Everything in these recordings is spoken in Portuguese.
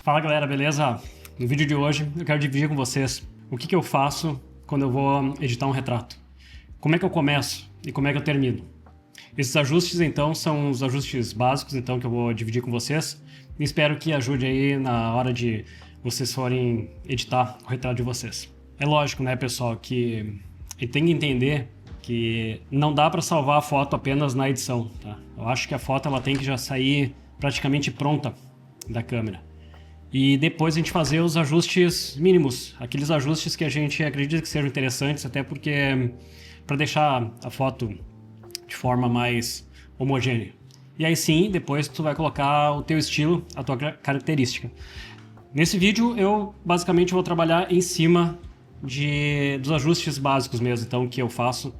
Fala galera, beleza? No vídeo de hoje eu quero dividir com vocês o que eu faço quando eu vou editar um retrato. Como é que eu começo e como é que eu termino. Esses ajustes então são os ajustes básicos então que eu vou dividir com vocês e espero que ajude aí na hora de vocês forem editar o retrato de vocês. É lógico, né, pessoal, que tem que entender que não dá para salvar a foto apenas na edição, tá? Eu acho que a foto ela tem que já sair praticamente pronta da câmera. E depois a gente fazer os ajustes mínimos, aqueles ajustes que a gente acredita que sejam interessantes, até porque para deixar a foto de forma mais homogênea. E aí sim, depois tu vai colocar o teu estilo, a tua característica. Nesse vídeo eu basicamente vou trabalhar em cima dos ajustes básicos mesmo, então que eu faço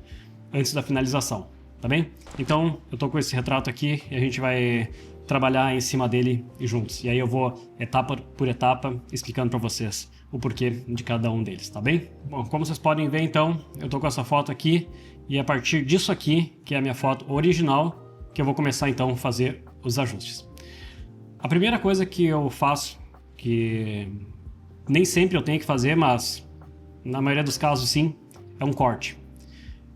antes da finalização, tá bem? Então eu tô com esse retrato aqui e a gente vai trabalhar em cima dele juntos. E aí eu vou etapa por etapa explicando para vocês o porquê de cada um deles, tá bem? Bom, como vocês podem ver então, eu tô com essa foto aqui e a partir disso aqui, que é a minha foto original, que eu vou começar então a fazer os ajustes. A primeira coisa que eu faço, que nem sempre eu tenho que fazer, mas na maioria dos casos sim, é um corte.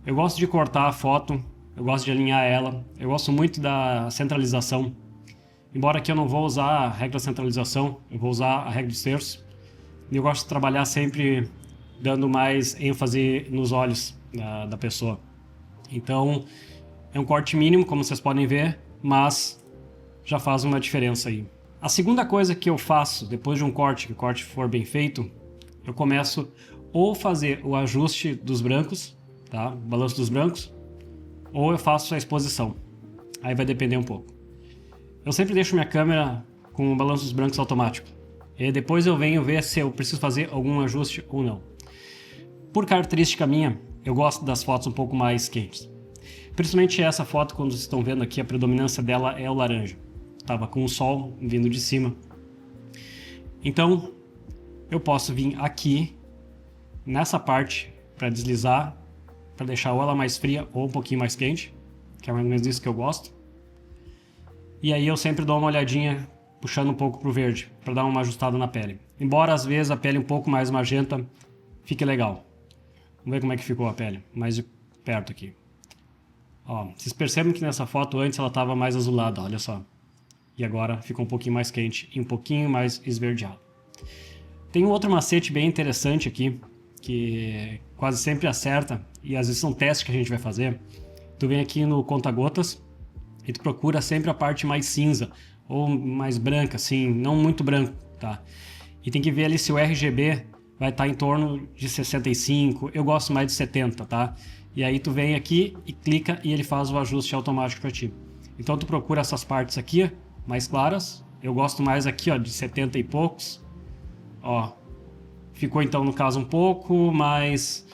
Eu gosto de cortar a foto, eu gosto de alinhar ela, eu gosto muito da centralização. Embora aqui eu não vou usar a regra da centralização, eu vou usar a regra dos terços. E eu gosto de trabalhar sempre dando mais ênfase nos olhos da pessoa. Então, é um corte mínimo, como vocês podem ver, mas já faz uma diferença aí. A segunda coisa que eu faço depois de um corte, que o corte for bem feito, eu começo ou fazer o ajuste dos brancos, tá? O balanço dos brancos, ou eu faço a exposição. Aí vai depender um pouco. Eu sempre deixo minha câmera com o balanço dos brancos automático. E depois eu venho ver se eu preciso fazer algum ajuste ou não. Por característica minha, eu gosto das fotos um pouco mais quentes. Principalmente essa foto, quando vocês estão vendo aqui, a predominância dela é o laranja. Tava com o sol vindo de cima. Então, eu posso vir aqui, nessa parte, para deslizar, para deixar ou ela mais fria ou um pouquinho mais quente, que é mais ou menos isso que eu gosto. E aí eu sempre dou uma olhadinha, puxando um pouco pro verde, para dar uma ajustada na pele. Embora às vezes a pele um pouco mais magenta fique legal. Vamos ver como é que ficou a pele, mais de perto aqui. Ó, vocês percebem que nessa foto antes ela estava mais azulada, olha só. E agora ficou um pouquinho mais quente e um pouquinho mais esverdeado. Tem um outro macete bem interessante aqui, que quase sempre acerta, e às vezes são testes que a gente vai fazer. Tu vem aqui no conta-gotas, e tu procura sempre a parte mais cinza ou mais branca, assim, não muito branco, tá? E tem que ver ali se o RGB vai estar em torno de 65, eu gosto mais de 70, tá? E aí tu vem aqui e clica e ele faz o ajuste automático para ti. Então tu procura essas partes aqui, mais claras, eu gosto mais aqui, ó, de 70 e poucos, ó. Ficou então no caso um pouco mais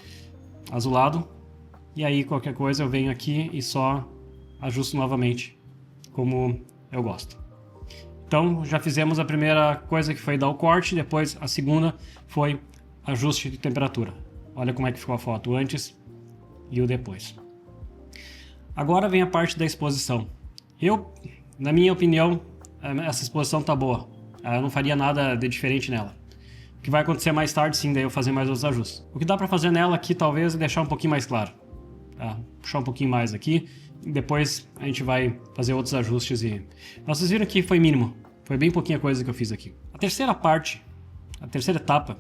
azulado, e aí qualquer coisa eu venho aqui e só ajusto novamente, como eu gosto. Então, já fizemos a primeira coisa que foi dar o corte, depois a segunda foi ajuste de temperatura. Olha como é que ficou a foto, o antes e o depois. Agora vem a parte da exposição. Na minha opinião, essa exposição tá boa. Eu não faria nada de diferente nela. O que vai acontecer mais tarde, sim, daí eu fazer mais os ajustes. O que dá para fazer nela aqui, talvez, é deixar um pouquinho mais claro. Tá? Puxar um pouquinho mais aqui. Depois a gente vai fazer outros ajustes e... Vocês viram que foi mínimo. Foi bem pouquinha coisa que eu fiz aqui. A terceira parte, a terceira etapa,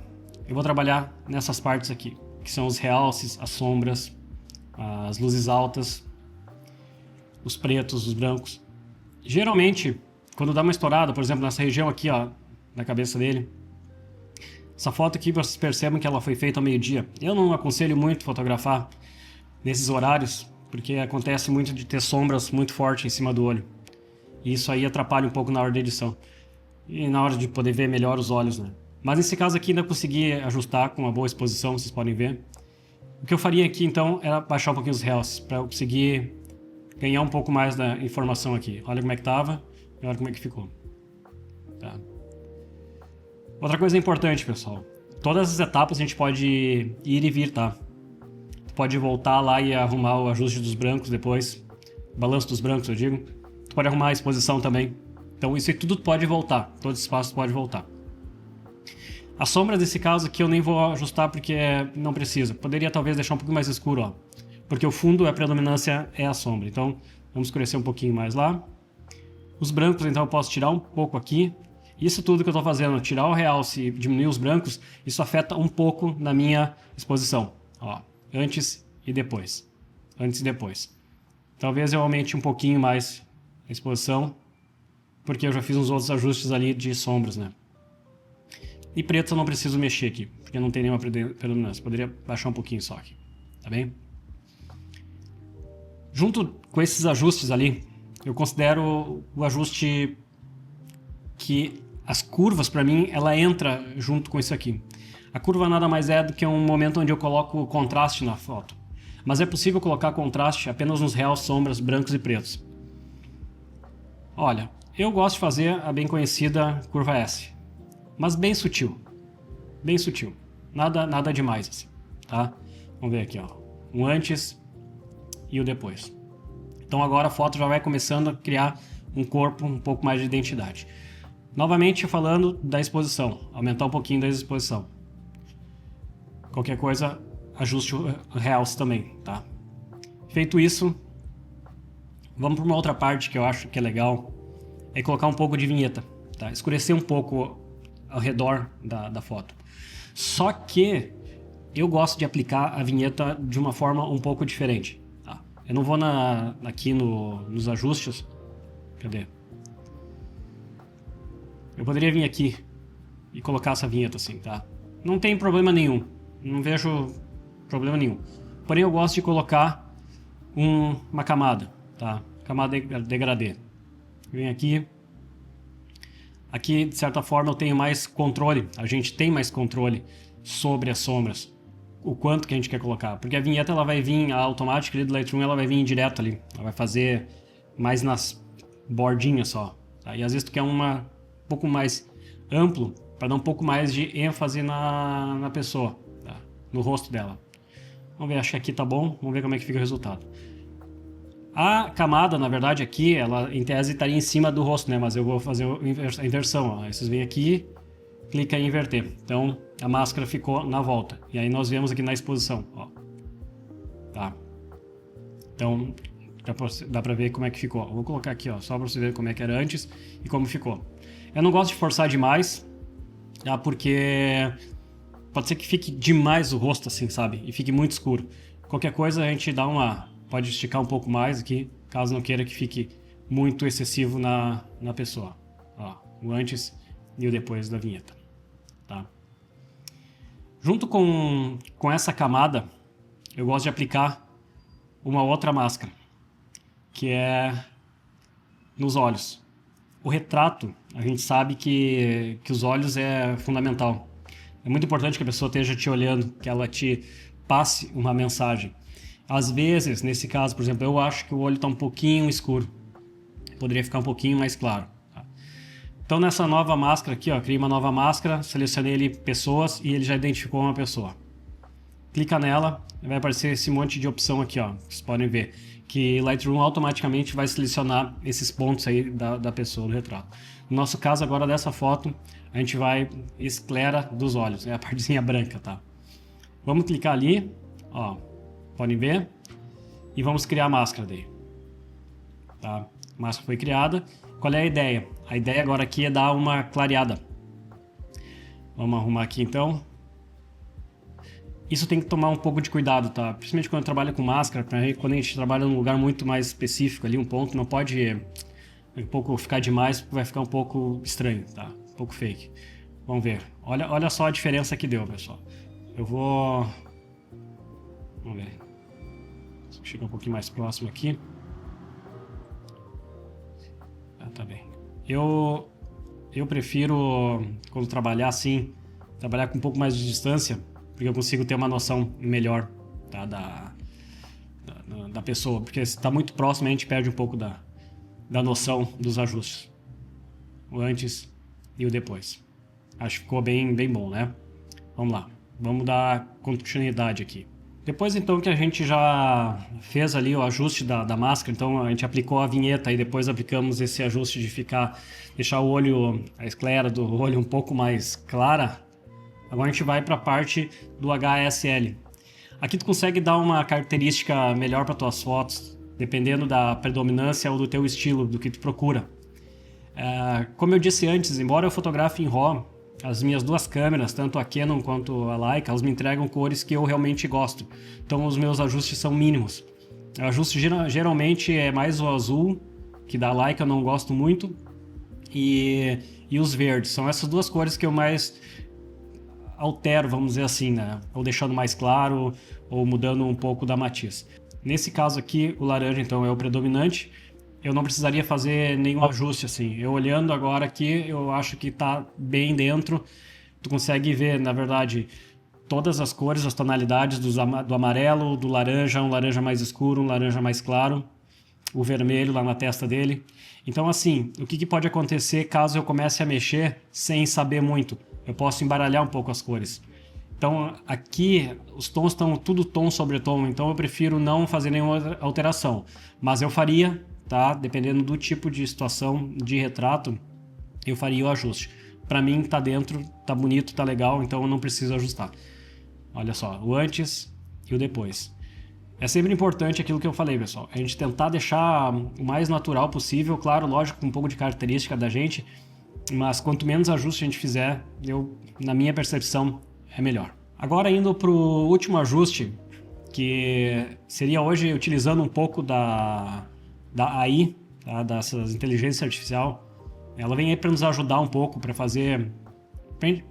eu vou trabalhar nessas partes aqui. Que são os realces, as sombras, as luzes altas, os pretos, os brancos. Geralmente, quando dá uma estourada, por exemplo, nessa região aqui, ó, na cabeça dele. Essa foto aqui, vocês percebem que ela foi feita ao meio-dia. Eu não aconselho muito fotografar nesses horários, porque acontece muito de ter sombras muito fortes em cima do olho. E isso aí atrapalha um pouco na hora da edição. E na hora de poder ver melhor os olhos, né? Mas nesse caso aqui ainda consegui ajustar com uma boa exposição, vocês podem ver. O que eu faria aqui então era baixar um pouquinho os realces, para eu conseguir ganhar um pouco mais da informação aqui. Olha como é que tava e olha como é que ficou. Tá. Outra coisa importante, pessoal. Todas as etapas a gente pode ir e vir, tá? Pode voltar lá e arrumar o ajuste dos brancos depois. Balanço dos brancos, eu digo. Tu pode arrumar a exposição também. Então isso aí tudo pode voltar. Todo esse espaço pode voltar. As sombras desse caso aqui eu nem vou ajustar porque não precisa. Poderia talvez deixar um pouquinho mais escuro, ó. Porque o fundo, a predominância é a sombra. Então, vamos escurecer um pouquinho mais lá. Os brancos, então, eu posso tirar um pouco aqui. Isso tudo que eu estou fazendo, tirar o realce e diminuir os brancos, isso afeta um pouco na minha exposição. Ó, antes e depois. Antes e depois. Talvez eu aumente um pouquinho mais a exposição, porque eu já fiz uns outros ajustes ali de sombras, né? E preto eu não preciso mexer aqui, porque não tem nenhuma predominância. Poderia baixar um pouquinho só aqui, tá bem? Junto com esses ajustes ali, eu considero o ajuste que as curvas, para mim, ela entra junto com isso aqui. A curva nada mais é do que um momento onde eu coloco contraste na foto. Mas é possível colocar contraste apenas nos reais sombras brancos e pretos. Olha, eu gosto de fazer a bem conhecida curva S, mas bem sutil. Bem sutil. Nada demais assim, tá? Vamos ver aqui, ó. O antes e o depois. Então agora a foto já vai começando a criar um corpo, um pouco mais de identidade. Novamente falando da exposição, aumentar um pouquinho da exposição. Qualquer coisa, ajuste o realce também, tá? Feito isso, vamos para uma outra parte que eu acho que é legal, é colocar um pouco de vinheta, tá? Escurecer um pouco ao redor da foto. Só que eu gosto de aplicar a vinheta de uma forma um pouco diferente, tá? Eu não vou aqui nos ajustes. Cadê? Eu poderia vir aqui e colocar essa vinheta assim, tá? Não tem problema nenhum. Não vejo problema nenhum. Porém, eu gosto de colocar uma camada, tá? Camada degradê. Vem aqui. Aqui, de certa forma, eu tenho mais controle. A gente tem mais controle sobre as sombras. O quanto que a gente quer colocar. Porque a vinheta, ela vai vir, a automática ali do Lightroom, ela vai vir direto ali. Ela vai fazer mais nas bordinhas só. Tá? E às vezes tu quer um pouco mais amplo, para dar um pouco mais de ênfase na pessoa, tá? No rosto dela. Vamos ver, acho que aqui tá bom. Vamos ver como é que fica o resultado. A camada, na verdade, aqui, ela em tese estaria em cima do rosto, né? Mas eu vou fazer a inversão, ó. Aí vocês vêm aqui, clica em inverter. Então, a máscara ficou na volta. E aí nós vemos aqui na exposição, ó. Tá? Então, dá pra ver como é que ficou. Eu vou colocar aqui, ó, só pra você ver como é que era antes e como ficou. Eu não gosto de forçar demais, tá? Porque pode ser que fique demais o rosto, assim, sabe? E fique muito escuro. Qualquer coisa a gente pode esticar um pouco mais aqui, caso não queira que fique muito excessivo na pessoa. Ó, o antes e o depois da vinheta, tá? Junto com essa camada, eu gosto de aplicar uma outra máscara, que é nos olhos. O retrato, a gente sabe que os olhos é fundamental. É muito importante que a pessoa esteja te olhando, que ela te passe uma mensagem. Às vezes, nesse caso, por exemplo, eu acho que o olho está um pouquinho escuro. Poderia ficar um pouquinho mais claro. Tá? Então, nessa nova máscara aqui, ó, criei uma nova máscara, selecionei ali pessoas e ele já identificou uma pessoa. Clica nela, vai aparecer esse monte de opção aqui, ó. Vocês podem ver que Lightroom automaticamente vai selecionar esses pontos aí da pessoa no retrato. No nosso caso agora dessa foto, a gente vai esclera dos olhos, é a partezinha branca, tá? Vamos clicar ali, ó, podem ver, e vamos criar a máscara daí. Tá? A máscara foi criada. Qual é a ideia? A ideia agora aqui é dar uma clareada. Vamos arrumar aqui então. Isso tem que tomar um pouco de cuidado, tá? Principalmente quando trabalha com máscara, quando a gente trabalha num lugar muito mais específico ali, um ponto, não pode um pouco ficar demais, porque vai ficar um pouco estranho, tá? Um pouco fake. Vamos ver. Olha só a diferença que deu, pessoal. Eu vou... Vamos ver. Chega um pouquinho mais próximo aqui. Tá bem. Eu prefiro, quando trabalhar assim, trabalhar com um pouco mais de distância, porque eu consigo ter uma noção melhor, tá, da pessoa. Porque se está muito próximo, a gente perde um pouco da noção dos ajustes. O antes e o depois. Acho que ficou bem bom, né? Vamos lá. Vamos dar continuidade aqui. Depois então que a gente já fez ali o ajuste da máscara, então a gente aplicou a vinheta e depois aplicamos esse ajuste de deixar o olho, a esclera do olho um pouco mais clara. Agora a gente vai para a parte do HSL. Aqui tu consegue dar uma característica melhor para tuas fotos, dependendo da predominância ou do teu estilo, do que tu procura. Como eu disse antes, embora eu fotografe em RAW, as minhas duas câmeras, tanto a Canon quanto a Leica, elas me entregam cores que eu realmente gosto. Então os meus ajustes são mínimos. O ajuste geralmente é mais o azul, que da Leica eu não gosto muito, e os verdes. São essas duas cores que eu mais altero, vamos dizer assim, né? Ou deixando mais claro, ou mudando um pouco da matiz. Nesse caso aqui, o laranja então é o predominante. Eu não precisaria fazer nenhum ajuste assim. Eu olhando agora aqui, eu acho que está bem dentro. Tu consegue ver, na verdade, todas as cores, as tonalidades do amarelo, do laranja, um laranja mais escuro, um laranja mais claro, o vermelho lá na testa dele. Então, assim, o que pode acontecer caso eu comece a mexer sem saber muito? Eu posso embaralhar um pouco as cores. Então, aqui, os tons estão tudo tom sobre tom, então eu prefiro não fazer nenhuma alteração. Mas eu faria, tá? Dependendo do tipo de situação de retrato, eu faria o ajuste. Para mim, tá dentro, tá bonito, tá legal, então eu não preciso ajustar. Olha só, o antes e o depois. É sempre importante aquilo que eu falei, pessoal. A gente tentar deixar o mais natural possível, claro, lógico, com um pouco de característica da gente, mas quanto menos ajuste a gente fizer, na minha percepção, é melhor. Agora indo para o último ajuste, que seria hoje utilizando um pouco da AI, tá? Dessas inteligência artificial. Ela vem aí para nos ajudar um pouco para fazer,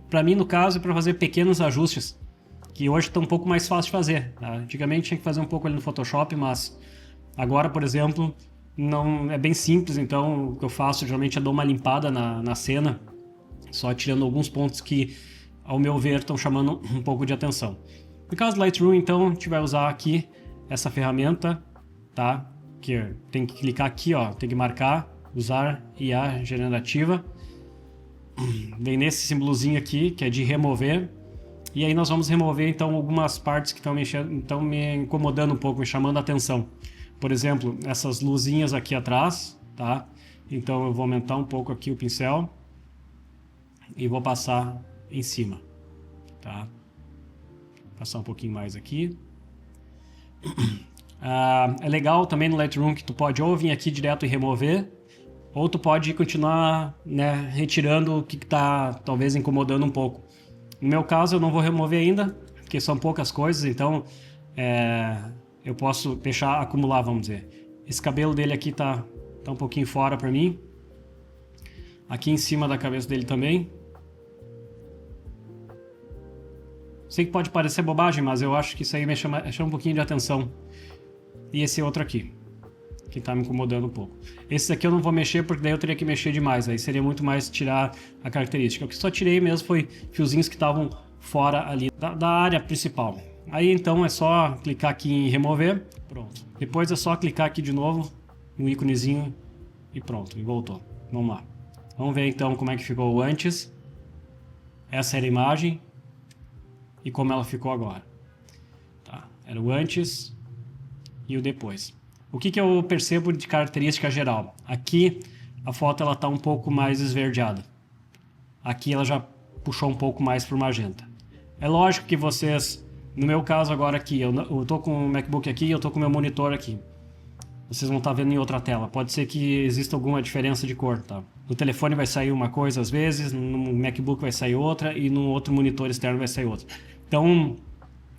para mim no caso, para fazer pequenos ajustes, que hoje estão um pouco mais fácil de fazer. Tá? Antigamente tinha que fazer um pouco ali no Photoshop, mas agora, por exemplo, não é bem simples, então o que eu faço geralmente é dou uma limpada na cena, só tirando alguns pontos que, ao meu ver, estão chamando um pouco de atenção. No caso do Lightroom, então, a gente vai usar aqui essa ferramenta, tá? Que tem que clicar aqui, ó, tem que marcar, usar IA generativa. Vem nesse símbolozinho aqui, que é de remover. E aí nós vamos remover, então, algumas partes que estão me incomodando um pouco, me chamando a atenção. Por exemplo, essas luzinhas aqui atrás, tá? Então eu vou aumentar um pouco aqui o pincel e vou passar em cima, tá? Passar um pouquinho mais aqui. É legal também no Lightroom que tu pode ou vir aqui direto e remover, ou tu pode continuar, né, retirando o que está talvez incomodando um pouco. No meu caso eu não vou remover ainda, porque são poucas coisas, então eu posso deixar acumular, vamos dizer. Esse cabelo dele aqui tá um pouquinho fora para mim. Aqui em cima da cabeça dele também. Sei que pode parecer bobagem, mas eu acho que isso aí me chama um pouquinho de atenção. E esse outro aqui, que tá me incomodando um pouco. Esse aqui eu não vou mexer, porque daí eu teria que mexer demais. Aí seria muito mais tirar a característica. O que só tirei mesmo foi fiozinhos que estavam fora ali da área principal. Aí então é só clicar aqui em remover, pronto. Depois é só clicar aqui de novo no íconezinho e pronto, e voltou. Vamos lá. Vamos ver então como é que ficou o antes. Essa era a imagem e como ela ficou agora. Tá. Era o antes e o depois. O que eu percebo de característica geral? Aqui a foto ela tá um pouco mais esverdeada. Aqui ela já puxou um pouco mais para o magenta. É lógico que vocês, no meu caso agora aqui, eu tô com o MacBook aqui e eu tô com o meu monitor aqui. Vocês vão estar vendo em outra tela. Pode ser que exista alguma diferença de cor, tá? No telefone vai sair uma coisa às vezes, no MacBook vai sair outra e no outro monitor externo vai sair outra. Então,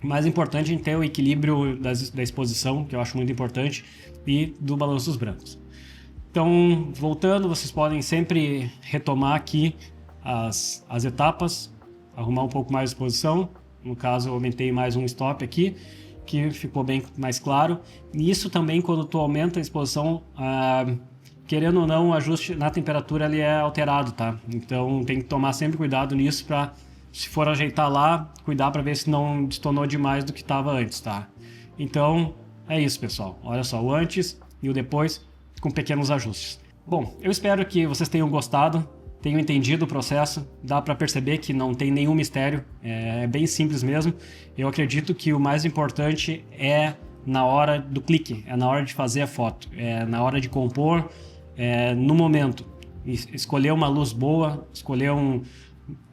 o mais importante é a gente ter o equilíbrio da exposição, que eu acho muito importante, e do balanço dos brancos. Então, voltando, vocês podem sempre retomar aqui as etapas, arrumar um pouco mais a exposição. No caso, eu aumentei mais um stop aqui, que ficou bem mais claro. E isso também, quando tu aumenta a exposição, querendo ou não, o ajuste na temperatura ele é alterado, tá? Então tem que tomar sempre cuidado nisso para, se for ajeitar lá, cuidar para ver se não destonou demais do que estava antes, tá? Então é isso, pessoal. Olha só, o antes e o depois com pequenos ajustes. Bom, eu espero que vocês tenham gostado, tenho entendido o processo, dá para perceber que não tem nenhum mistério, é bem simples mesmo. Eu acredito que o mais importante é na hora do clique, é na hora de fazer a foto, é na hora de compor, no momento. Escolher uma luz boa, escolher eu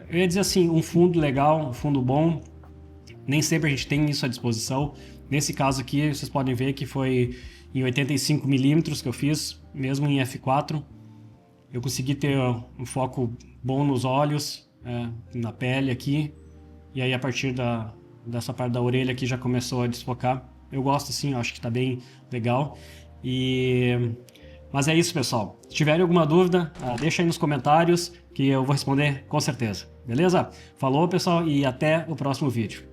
ia dizer assim, um fundo legal, um fundo bom. Nem sempre a gente tem isso à disposição. Nesse caso aqui, vocês podem ver que foi em 85mm que eu fiz, mesmo em f4. Eu consegui ter um foco bom nos olhos, na pele aqui. E aí a partir dessa parte da orelha aqui já começou a desfocar. Eu gosto assim, eu acho que está bem legal. Mas é isso, pessoal. Se tiverem alguma dúvida, deixa aí nos comentários que eu vou responder com certeza. Beleza? Falou, pessoal, e até o próximo vídeo.